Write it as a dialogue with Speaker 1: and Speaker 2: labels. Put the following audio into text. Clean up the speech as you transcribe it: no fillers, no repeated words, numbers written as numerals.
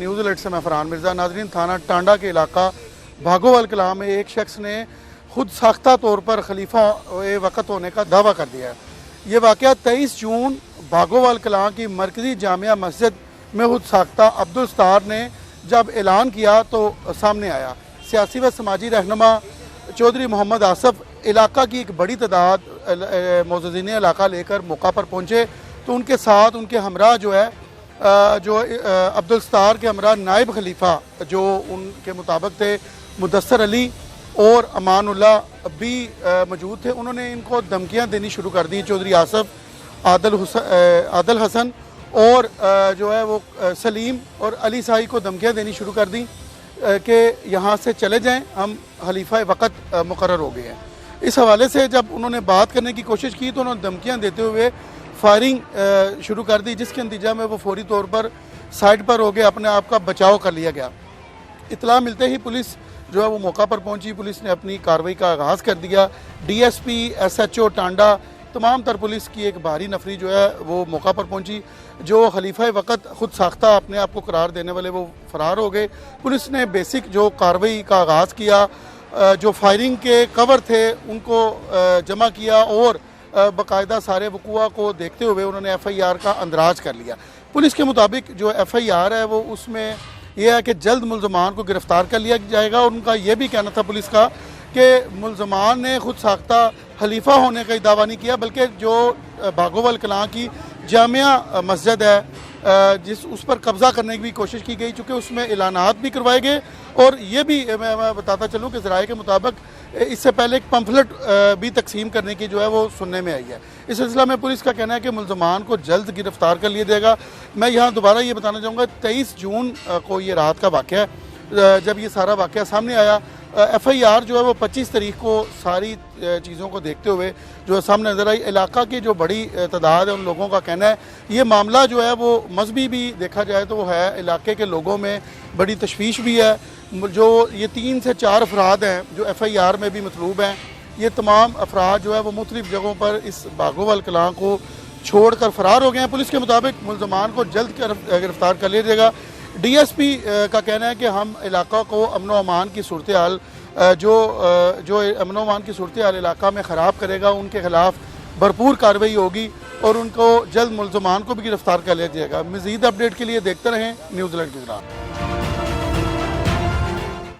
Speaker 1: News alert से मैं फरहान मिर्ज़ा। नाज़रीन, थाना टांडा के इलाका भागोवाल कलां में एक शख्स ने खुद साख्ता तौर पर खलीफा वक़्त होने का दावा कर दिया है। ये वाक़या 23 जून भागोवाल कलां की मरकज़ी जामिया मस्जिद में खुद साख्ता अब्दुल सत्तार ने जब ऐलान किया तो सामने आया। सियासी व समाजी रहनुमा चौधरी मोहम्मद आसफ इलाका की एक बड़ी तादाद मोअज़्ज़िज़ीन इलाका लेकर मौका पर पहुँचे तो उनके साथ उनके हमरा जो है अब्दुल सत्तार के हमरा नायब खलीफा जो उनके मुताबिक थे मुदस्सर अली और अमानुल्लाह भी मौजूद थे। उन्होंने इनको धमकियां देनी शुरू कर दी। चौधरी आसफ, आदल हसन और जो है वो सलीम और अली साई को धमकियां देनी शुरू कर दी कि यहाँ से चले जाएं, हम खलीफा वक़्त मुकर्रर हो गए हैं। इस हवाले से जब उन्होंने बात करने की कोशिश की तो उन्होंने धमकियां देते हुए फायरिंग शुरू कर दी, जिसके नतीजा में वो फौरी तौर पर साइड पर हो गए, अपने आप का बचाव कर लिया गया। इतला मिलते ही पुलिस जो है वो मौका पर पहुंची। पुलिस ने अपनी कार्रवाई का आगाज़ कर दिया। DSP, SHO टांडा, तमाम तर पुलिस की एक भारी नफरी जो है वो मौका पर पहुंची। जो खलीफा वक़्त खुद साख्ता अपने आप को करार देने वाले वो फरार हो गए। पुलिस ने बेसिक जो कार्रवाई का आगाज़ किया, जो फायरिंग के कवर थे उनको जमा किया और बाकायदा सारे वक़ुआ को देखते हुए उन्होंने FIR का अंदराज कर लिया। पुलिस के मुताबिक जो FIR है वो उसमें यह है कि जल्द मुल्ज़मान को गिरफ़्तार कर लिया जाएगा। और उनका यह भी कहना था पुलिस का कि मुल्ज़मान ने खुद साख्ता खलीफा होने का दावा नहीं किया, बल्कि जो भागोवाल कलां की जामिया मस्जिद है उस पर कब्ज़ा करने की भी कोशिश की गई, चूँकि उसमें ऐलानात भी करवाए गए। और ये भी मैं बताता चलूँ कि ज़राए के मुताबिक इससे पहले एक पम्फलेट भी तकसीम करने की जो है वो सुनने में आई है। इस सिलसिला में पुलिस का कहना है कि मुल्ज़मान को जल्द गिरफ़्तार कर लिया जाएगा। मैं यहाँ दोबारा ये बताना चाहूँगा 23 जून को ये रात का वाक़या है जब ये सारा वाक़या सामने आया। FIR जो है वो 25 तारीख को सारी चीज़ों को देखते हुए जो है सामने नज़र आई। इलाका की जो बड़ी तादाद है उन लोगों का कहना है ये मामला जो है वो मजहबी भी देखा जाए तो वो है, इलाके के लोगों में बड़ी तशवीश भी है। जो ये 3 से 4 अफराद हैं जो FIR में भी मतलूब हैं, ये तमाम अफराद जो है वो मुख्तलिफ़ जगहों पर इस भागोवाल कलां को छोड़ कर फरार हो गए हैं। पुलिस के मुताबिक मुल्ज़मान को जल्द गिरफ़्तार कर लिया जाएगा। DSP का कहना है कि हम इलाका को अमन अमान की सूरत हाल जो अमन अमान की सूरत हाल इलाका में ख़राब करेगा उनके ख़िलाफ़ भरपूर कार्रवाई होगी और उनको जल्द मुल्ज़मान को भी गिरफ़्तार कर लिया जाएगा। मज़ीद अपडेट के लिए देखते रहें न्यूज़ अलर्ट गुजरात।